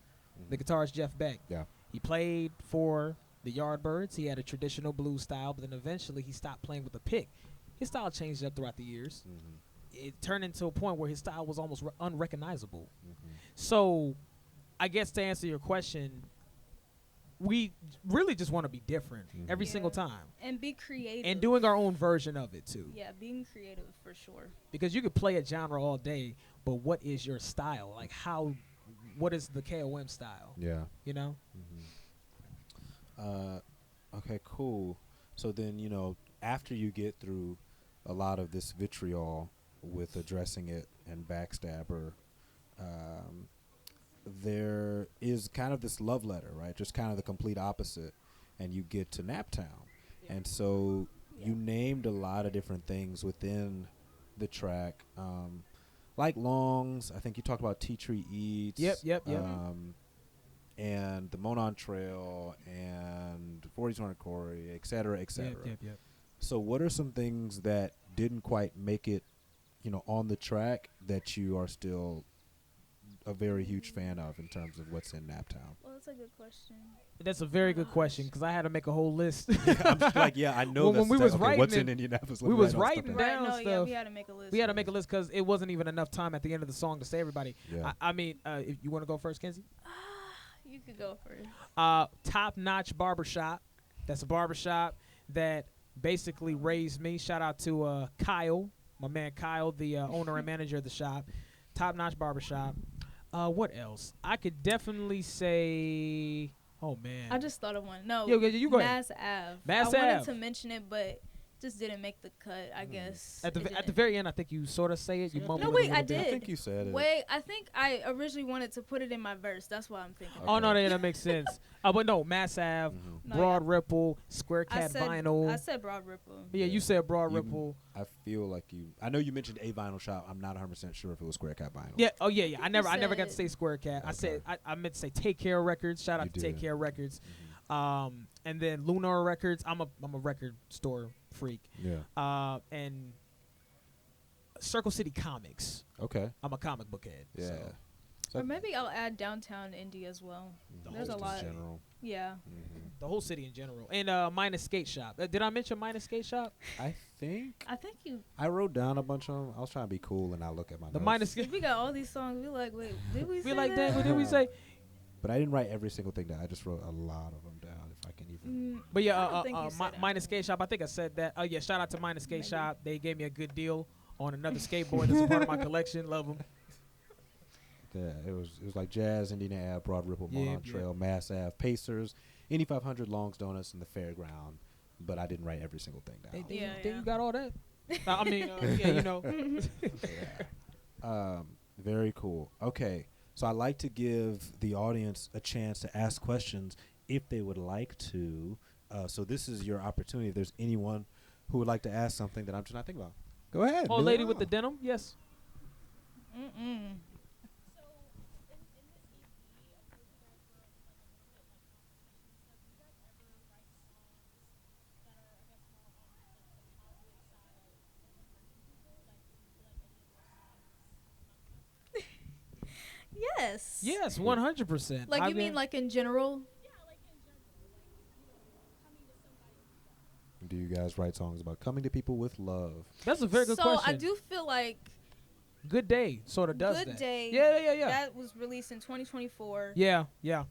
the guitarist Jeff Beck. Yeah. He played for the Yardbirds. He had a traditional blues style, but then eventually he stopped playing with a pick. His style changed up throughout the years. It turned into a point where his style was almost unrecognizable. So I guess to answer your question, we really just want to be different every single time. And be creative. And doing our own version of it, too. Yeah, being creative for sure. Because you could play a genre all day, but what is your style? Like, what is the KOM style? Yeah. You know? Okay, cool. So then, after you get through a lot of this vitriol with addressing it and Backstabber, there is kind of this love letter, right? Just kind of the complete opposite. And you get to Naptown. And so you named a lot of different things within the track. Like Longs, I think you talked about Tea Tree Eats. Yep. And the Monon Trail and 4200 Corey, et cetera, et cetera. Yep. So what are some things that didn't quite make it, on the track that you are still a very huge fan of in terms of what's in Naptown? Well, that's a good question. That's a very good question because I had to make a whole list. I'm just like, I know when we was writing what's it, in Indianapolis. we was writing down Right, stuff. yeah, we had to make a list. We had to make a list because it wasn't even enough time at the end of the song to say everybody. Yeah. I mean, if you want to go first, Kenzie? You could go first. Top Notch Barbershop. That's a barbershop that basically raised me. Shout out to Kyle, my man Kyle, the owner and manager of the shop. Top Notch Barbershop. What else? I could definitely say... Oh, man. I just thought of one. No, you go ahead. Mass Ave. Mass I wanted Ave. to mention it, but just didn't make the cut, I guess. At the It very end, I think you sort of say it. You mumble No, it a wait, little I bit. did. I think you said it. Wait, I think I originally wanted to put it in my verse. That's why I'm thinking. Oh, no, Okay. that makes sense. But no, Mass Ave, No, Broad yeah. Ripple, Square I Cat said, Vinyl. I said Broad Ripple. Yeah, you said Broad You- Ripple. I feel like I know you mentioned a vinyl shop. I'm not 100% sure if it was Square Cat Vinyl. Yeah. Oh, yeah. I you never got to said- say Square Cat. I said Okay. I meant to say Take Care Records. Shout out You to Take did. Care Records. And then Lunar Records. I'm a record store freak. Yeah. And Circle City Comics. Okay. I'm a comic book head. Yeah. So. Or maybe I'll add downtown Indy as well. There's a Just in lot. general. Yeah. The whole city in general. And Minus Skate Shop. Did I mention Minus Skate Shop? I think I think you. I wrote down a bunch of them. I was trying to be cool and I look at my The notes. Minus Skate. We got all these songs. We like, wait, did we say We like that? that. What did we say? But I didn't write every single thing down. I just wrote a lot of them down, if I can even. But I yeah, don't think you said Minus Skate Shop. I think I said that. Oh yeah, shout out to Minus Skate Shop. They gave me a good deal on another skateboard that's a part of my collection. Love them. Yeah, it was like Jazz, Indiana Ave, Broad Ripple, Yeah, Monon Trail, Mass Ave, Pacers, Indy 500, Longs Donuts, and the Fairground. But I didn't write every single thing down. Yeah, Then yeah. you got all that. I mean, yeah, you know. Very cool. Okay, so I like to give the audience a chance to ask questions if they would like to. So this is your opportunity. If there's anyone who would like to ask something that I'm just not thinking about, go ahead. Oh, do it lady with now. the denim. Yes. Yes. Yes, 100%. Like you mean like in general? Do you guys write songs about coming to people with love? That's a very good so question. I do feel like Good Day sort of does Good that. Day. Yeah. That was released in 2024. Yeah.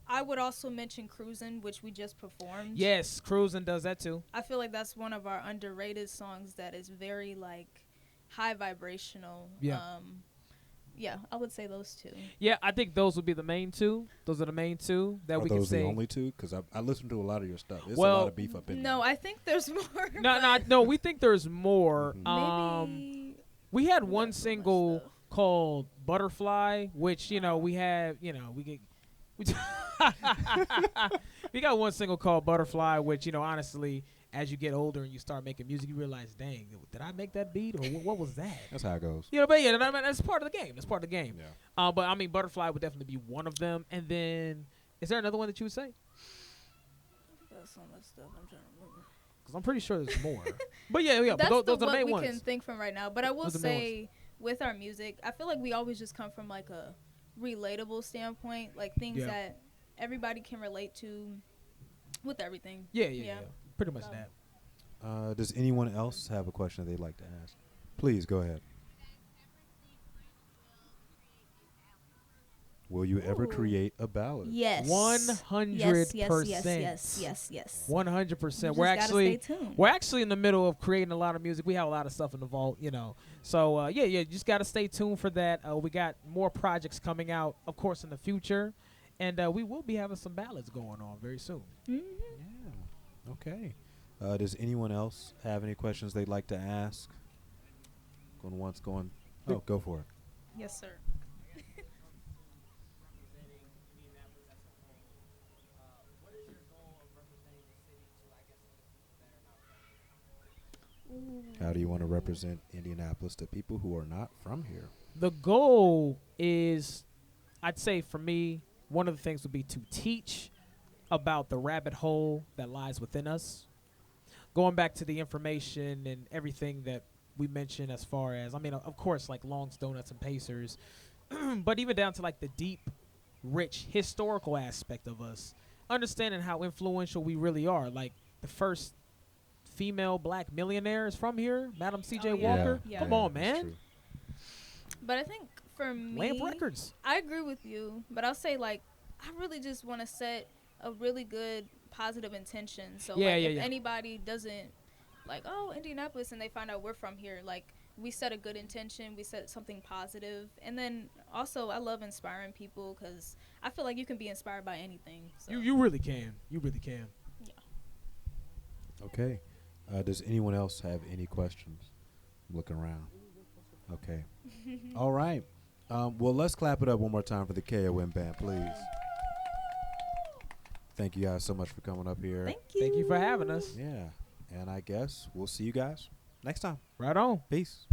I would also mention Cruisin', which we just performed. Yes, Cruisin' does that too. I feel like that's one of our underrated songs that is very like high vibrational. Yeah. Yeah, I would say those two. Yeah, I think those would be the main two. Those are the main two that Are we can those say. the only two? Because I listened to a lot of your stuff. There's a Well, lot of beef up in No, there. I think there's more. No, we think there's more. Mhm. Maybe We had We one got so much single stuff. called Butterfly, which we have we get. We we got one single called Butterfly, which honestly, as you get older and you start making music, you realize, dang, did I make that beat or what was that? That's how it goes. But that's part of the game. That's part of the game. Yeah. But I mean, Butterfly would definitely be one of them. And then, is there another one that you would say? Got so much stuff. I'm trying to remember. Because I'm pretty sure there's more. But yeah. That's But those the are the one main we ones. can think from right now. But I will Those are the main say, with our music, I feel like we always just come from like a relatable standpoint, like things that everybody can relate to with everything. Yeah. Pretty much that. Does anyone else have a question that they'd like to ask? Please go ahead. Will you ever Ooh. create a ballad? Yes. 100%. Yes. 100%. You We're just gotta actually stay tuned. we're actually in the middle of creating a lot of music. We have a lot of stuff in the vault, So you just gotta stay tuned for that. We got more projects coming out, of course, in the future, and we will be having some ballads going on very soon. Mhm. Yeah. Okay. Does anyone else have any questions they'd like to ask? Going once, going. Oh, go for it. Yes, sir. How do you want to represent Indianapolis to people who are not from here? The goal is, I'd say for me, one of the things would be to teach about the rabbit hole that lies within us. Going back to the information and everything that we mentioned as far as, of course, like Long's Donuts and Pacers, but even down to like the deep, rich historical aspect of us, understanding how influential we really are. Like the first female black millionaire is from here, Madam C.J. Oh, yeah. Walker. Yeah. Come on, that's man. true. But I think for me, Lamp Records. I agree with you, but I'll say like I really just want to set a really good positive intention. So if anybody doesn't like, oh, Indianapolis, and they find out we're from here, like we set a good intention, we set something positive, and then also I love inspiring people because I feel like you can be inspired by anything. So. You really can. You really can. Yeah. Okay. Does anyone else have any questions? I'm looking around. Okay. All right. Well, let's clap it up one more time for the KOM band, please. Thank you guys so much for coming up here. Thank you. Thank you for having us. Yeah. And I guess we'll see you guys next time. Right on. Peace.